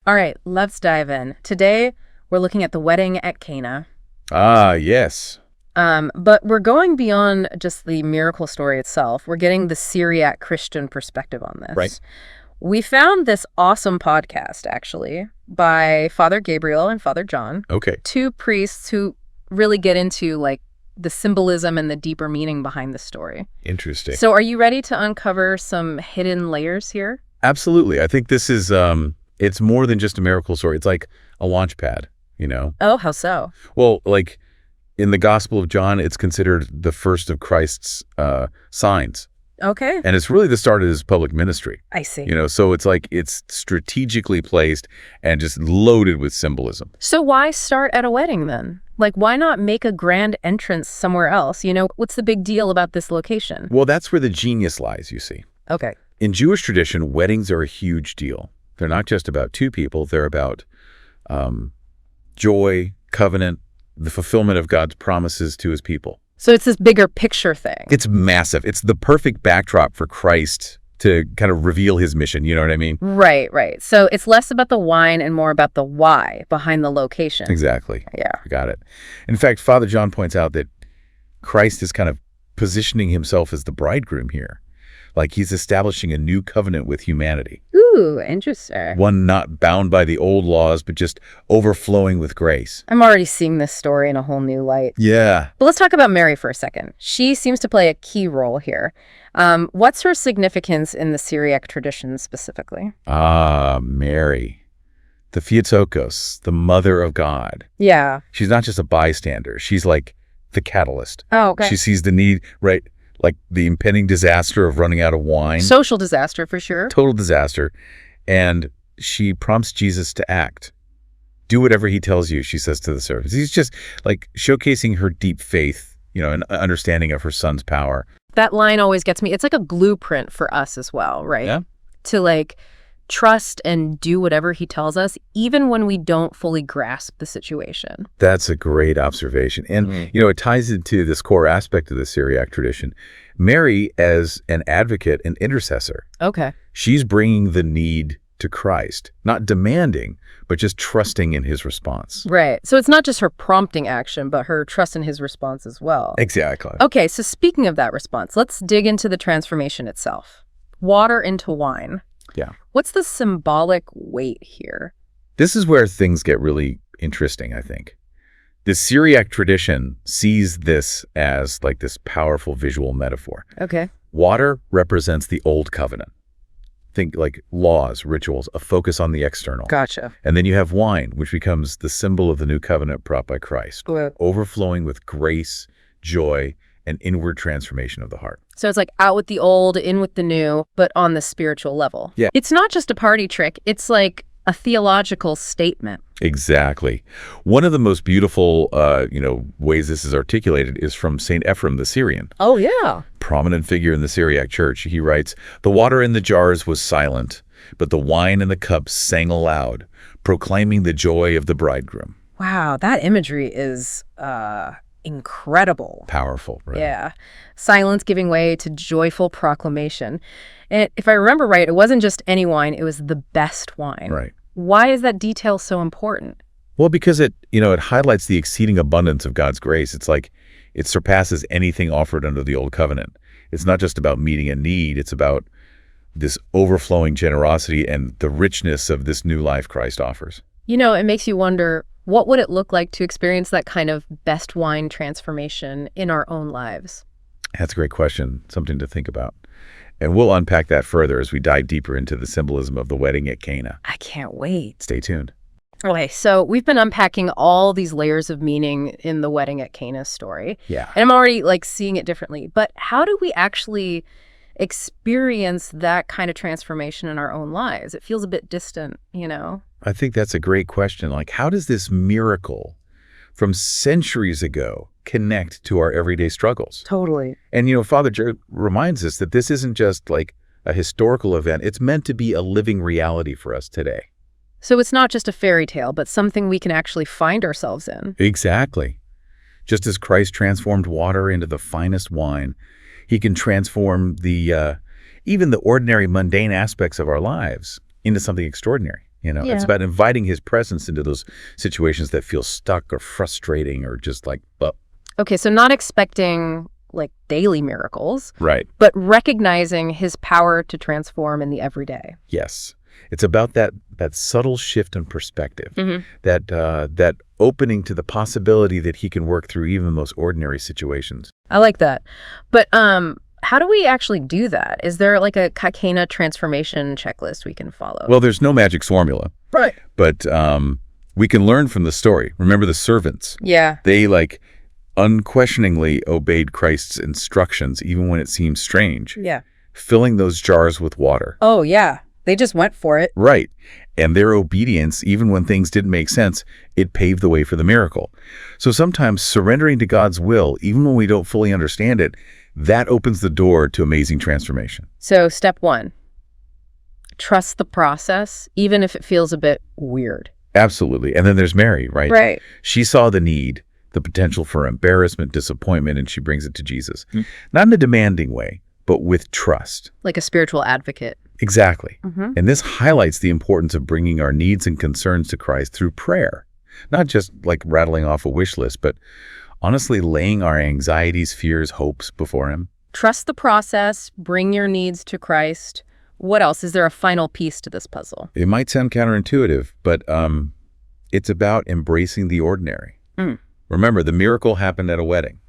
All right, let's dive in. Today, we're looking at the wedding at Cana. Ah, yes. But we're going beyond just the miracle story itself. We're getting the Syriac Christian perspective on this. Right. We found this awesome podcast, actually, by Father Gabriel and Father John. Okay. Two priests who really get into, like, the symbolism and the deeper meaning behind the story. Interesting. So are you ready to uncover some hidden layers here? Absolutely. I think this is, it's more than just a miracle story. It's like a launch pad, you know? Oh, how so? Well, like in the Gospel of John, it's considered the first of Christ's signs. Okay. And it's really the start of his public ministry. I see. You know, so it's like it's strategically placed and just loaded with symbolism. So why start at a wedding then? Like, why not make a grand entrance somewhere else? You know, what's the big deal about this location? Well, that's where the genius lies, you see. Okay. In Jewish tradition, weddings are a huge deal. They're not just about two people. They're about joy, covenant, the fulfillment of God's promises to his people. So it's this bigger picture thing. It's massive. It's the perfect backdrop for Christ to kind of reveal his mission. You know what I mean? Right, right. So it's less about the wine and more about the why behind the location. Exactly. Yeah. Got it. In fact, Father John points out that Christ is kind of positioning himself as the bridegroom here. Like he's establishing a new covenant with humanity. Ooh, interesting. One not bound by the old laws, but just overflowing with grace. I'm already seeing this story in a whole new light. Yeah. But let's talk about Mary for a second. She seems to play a key role here. What's her significance in the Syriac tradition specifically? Ah, Mary. The Theotokos, the mother of God. Yeah. She's not just a bystander. She's like the catalyst. Oh, okay. She sees the need, right? Like the impending disaster of running out of wine. Social disaster for sure. Total disaster. And she prompts Jesus to act. Do whatever he tells you, she says to the servants. He's just like showcasing her deep faith, you know, and understanding of her son's power. That line always gets me. It's like a blueprint for us as well, right? Yeah. To like trust and do whatever he tells us, even when we don't fully grasp the situation. That's a great observation. And, you know, it ties into this core aspect of the Syriac tradition. Mary, as an advocate and intercessor, Okay. she's bringing the need to Christ, not demanding, but just trusting in his response. Right. So it's not just her prompting action, but her trust in his response as well. Exactly. Okay, so speaking of that response, let's dig into the transformation itself. Water into wine. Yeah. What's the symbolic weight here? This is where things get really interesting, I think. The Syriac tradition sees this as like this powerful visual metaphor. Okay. Water represents the old covenant. Think like laws, rituals, a focus on the external. Gotcha. And then you have wine, which becomes the symbol of the new covenant brought by Christ, overflowing with grace, joy, and inward transformation of the heart. So it's like out with the old, in with the new, but on the spiritual level. Yeah. It's not just a party trick. It's like a theological statement. Exactly. One of the most beautiful, ways this is articulated is from St. Ephrem the Syrian. Oh, yeah. Prominent figure in the Syriac church. He writes, "The water in the jars was silent, but the wine in the cups sang aloud, proclaiming the joy of the bridegroom." Wow, that imagery is incredible. Powerful, right? Yeah. Silence giving way to joyful proclamation. And if I remember right, it wasn't just any wine, it was the best wine. Right. Why is that detail so important? Well, because it highlights the exceeding abundance of God's grace. It's like it surpasses anything offered under the old covenant. It's not just about meeting a need. It's about this overflowing generosity and the richness of this new life Christ offers. You know, it makes you wonder, what would it look like to experience that kind of best wine transformation in our own lives? That's a great question, something to think about. And we'll unpack that further as we dive deeper into the symbolism of the wedding at Cana. I can't wait. Stay tuned. Okay, so we've been unpacking all these layers of meaning in the wedding at Cana story. Yeah. And I'm already like seeing it differently. But how do we actually experience that kind of transformation in our own lives? It feels a bit distant, you know? I think that's a great question. Like, how does this miracle from centuries ago connect to our everyday struggles? Totally. And, Father Joe reminds us that this isn't just like a historical event. It's meant to be a living reality for us today. So it's not just a fairy tale, but something we can actually find ourselves in. Exactly. Just as Christ transformed water into the finest wine, he can transform even the ordinary, mundane aspects of our lives into something extraordinary. It's Yeah. about inviting his presence into those situations that feel stuck or frustrating or just like, Okay, so not expecting like daily miracles, right. but recognizing his power to transform in the everyday. Yes. It's about that subtle shift in perspective, Mm-hmm. that opening to the possibility that he can work through even the most ordinary situations. I like that. But how do we actually do that? Is there like a Cana transformation checklist we can follow? Well, there's no magic formula, Right. but we can learn from the story. Remember the servants? Yeah. They unquestioningly obeyed Christ's instructions even when it seemed strange, Yeah. filling those jars with water. Oh, yeah. They just went for it. Right. And their obedience, even when things didn't make sense, it paved the way for the miracle. So sometimes surrendering to God's will, even when we don't fully understand it, that opens the door to amazing transformation. So step 1, trust the process, even if it feels a bit weird. Absolutely. And then there's Mary, right? Right. She saw the need, the potential for embarrassment, disappointment, and she brings it to Jesus. Not in a demanding way, but with trust. Like a spiritual advocate. Exactly. Mm-hmm. And this highlights the importance of bringing our needs and concerns to Christ through prayer. Not just like rattling off a wish list, but honestly laying our anxieties, fears, hopes before him. Trust the process, bring your needs to Christ. What else? Is there a final piece to this puzzle? It might sound counterintuitive, but it's about embracing the ordinary. Remember, the miracle happened at a wedding,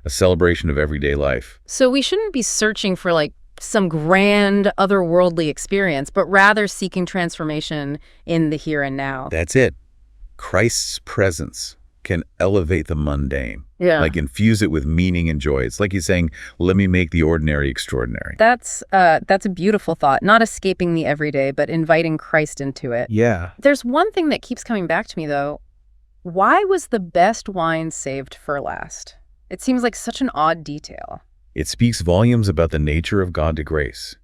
a celebration of everyday life. So we shouldn't be searching for like some grand otherworldly experience, but rather seeking transformation in the here and now. That's it. Christ's presence can elevate the mundane, Yeah. infuse it with meaning and joy. It's like he's saying, let me make the ordinary extraordinary. That's a beautiful thought. Not escaping the everyday, but inviting Christ into it. Yeah. There's one thing that keeps coming back to me, though. Why was the best wine saved for last? It seems like such an odd detail. It speaks volumes about the nature of God to grace.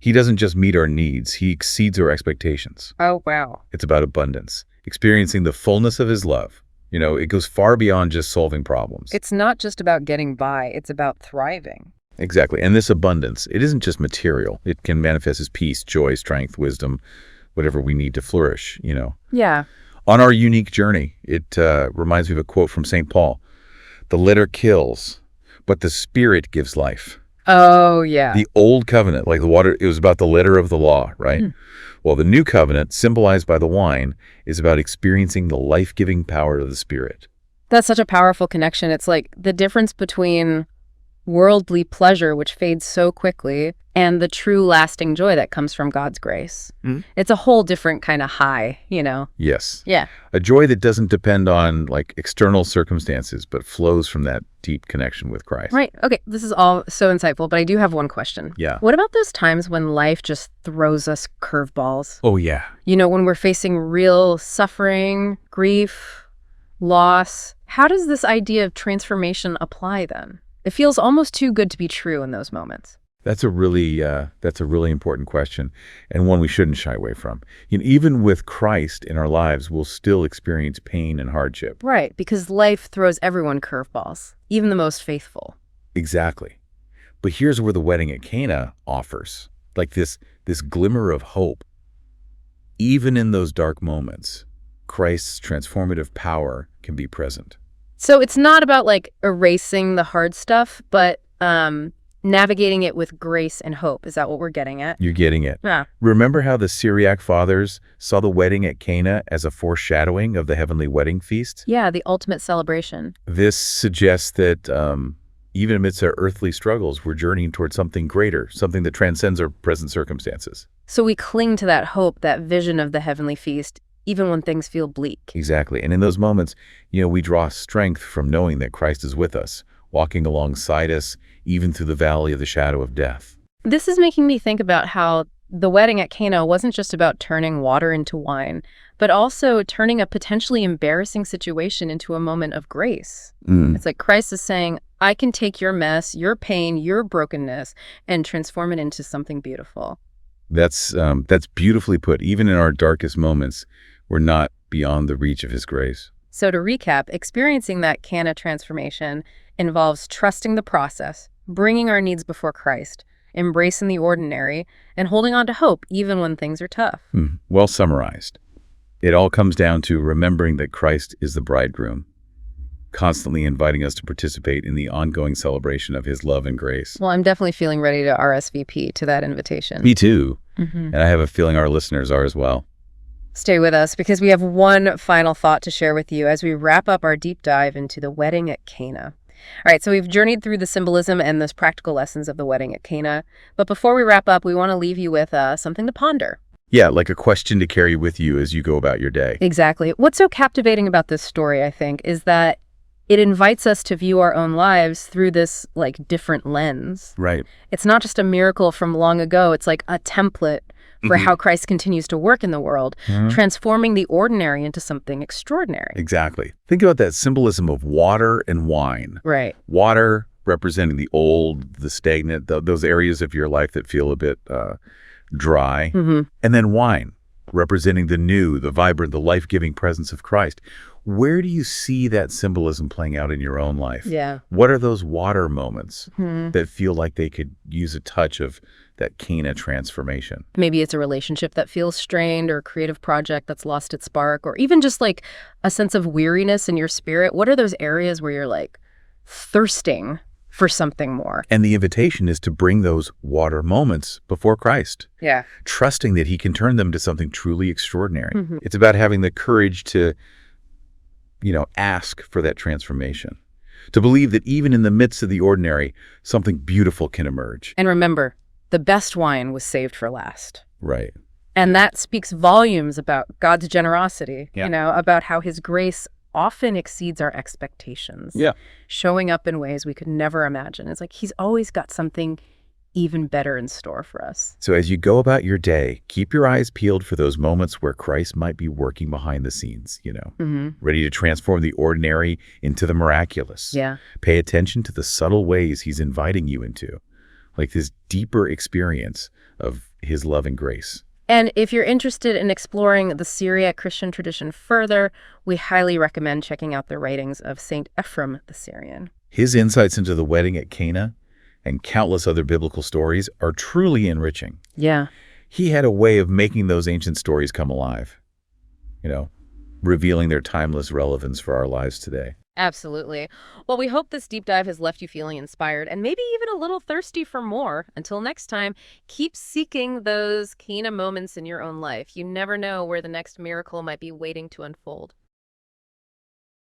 He doesn't just meet our needs, he exceeds our expectations. Oh, wow. It's about abundance, experiencing the fullness of his love. It goes far beyond just solving problems. It's not just about getting by, it's about thriving. Exactly. And this abundance, it isn't just material. It can manifest as peace, joy, strength, wisdom, whatever we need to flourish, Yeah. On our unique journey, it reminds me of a quote from St. Paul. The letter kills, but the Spirit gives life. Oh, yeah. The old covenant, like the water, it was about the letter of the law, right? Well, the new covenant, symbolized by the wine, is about experiencing the life-giving power of the Spirit. That's such a powerful connection. It's like the difference between worldly pleasure, which fades so quickly, and the true lasting joy that comes from God's grace. It's a whole different kind of high, Yes. Yeah. A joy that doesn't depend on external circumstances, but flows from that deep connection with Christ. Right. Okay. This is all so insightful, but I do have one question. Yeah. What about those times when life just throws us curveballs? Oh, yeah. When we're facing real suffering, grief, loss, how does this idea of transformation apply then? It feels almost too good to be true in those moments. That's a really important question, and one we shouldn't shy away from. Even with Christ in our lives, we'll still experience pain and hardship. Right, because life throws everyone curveballs, even the most faithful. Exactly. But here's where the wedding at Cana offers, this glimmer of hope. Even in those dark moments, Christ's transformative power can be present. So it's not about erasing the hard stuff, but navigating it with grace and hope. Is that what we're getting at? You're getting it. Yeah. Remember how the Syriac fathers saw the wedding at Cana as a foreshadowing of the heavenly wedding feast? Yeah, the ultimate celebration. This suggests that even amidst our earthly struggles, we're journeying towards something greater, something that transcends our present circumstances. So we cling to that hope, that vision of the heavenly feast, even when things feel bleak. Exactly. And in those moments, we draw strength from knowing that Christ is with us, walking alongside us, even through the valley of the shadow of death. This is making me think about how the wedding at Cana wasn't just about turning water into wine, but also turning a potentially embarrassing situation into a moment of grace. It's like Christ is saying, I can take your mess, your pain, your brokenness, and transform it into something beautiful. That's beautifully put. Even in our darkest moments, we're not beyond the reach of his grace. So to recap, experiencing that Cana transformation involves trusting the process, bringing our needs before Christ, embracing the ordinary, and holding on to hope even when things are tough. Well summarized. It all comes down to remembering that Christ is the bridegroom, constantly inviting us to participate in the ongoing celebration of his love and grace. Well, I'm definitely feeling ready to RSVP to that invitation. Me too. And I have a feeling our listeners are as well. Stay with us because we have one final thought to share with you as we wrap up our deep dive into the wedding at Cana. All right, so we've journeyed through the symbolism and those practical lessons of the wedding at Cana. But before we wrap up, we want to leave you with something to ponder. Yeah, like a question to carry with you as you go about your day. Exactly. What's so captivating about this story, I think, is that it invites us to view our own lives through this, different lens. Right. It's not just a miracle from long ago. It's like a template for how Christ continues to work in the world, transforming the ordinary into something extraordinary. Exactly. Think about that symbolism of water and wine. Right. Water representing the old, the stagnant, those areas of your life that feel a bit dry. And then wine representing the new, the vibrant, the life-giving presence of Christ. Where do you see that symbolism playing out in your own life? Yeah. What are those water moments that feel like they could use a touch of that Cana transformation? Maybe it's a relationship that feels strained, or a creative project that's lost its spark, or even just a sense of weariness in your spirit. What are those areas where you're thirsting for something more? And the invitation is to bring those water moments before Christ. Yeah. Trusting that he can turn them to something truly extraordinary. It's about having the courage to, ask for that transformation. To believe that even in the midst of the ordinary, something beautiful can emerge. And remember, the best wine was saved for last. Right. And that speaks volumes about God's generosity, about how his grace often exceeds our expectations. Yeah. Showing up in ways we could never imagine. It's like he's always got something even better in store for us. So as you go about your day, keep your eyes peeled for those moments where Christ might be working behind the scenes, ready to transform the ordinary into the miraculous. Yeah. Pay attention to the subtle ways he's inviting you into, like this deeper experience of his love and grace. And if you're interested in exploring the Syriac Christian tradition further, we highly recommend checking out the writings of St. Ephrem the Syrian. His insights into the wedding at Cana and countless other biblical stories are truly enriching. Yeah. He had a way of making those ancient stories come alive, revealing their timeless relevance for our lives today. Absolutely. Well, we hope this deep dive has left you feeling inspired and maybe even a little thirsty for more. Until next time, keep seeking those Cana moments in your own life. You never know where the next miracle might be waiting to unfold.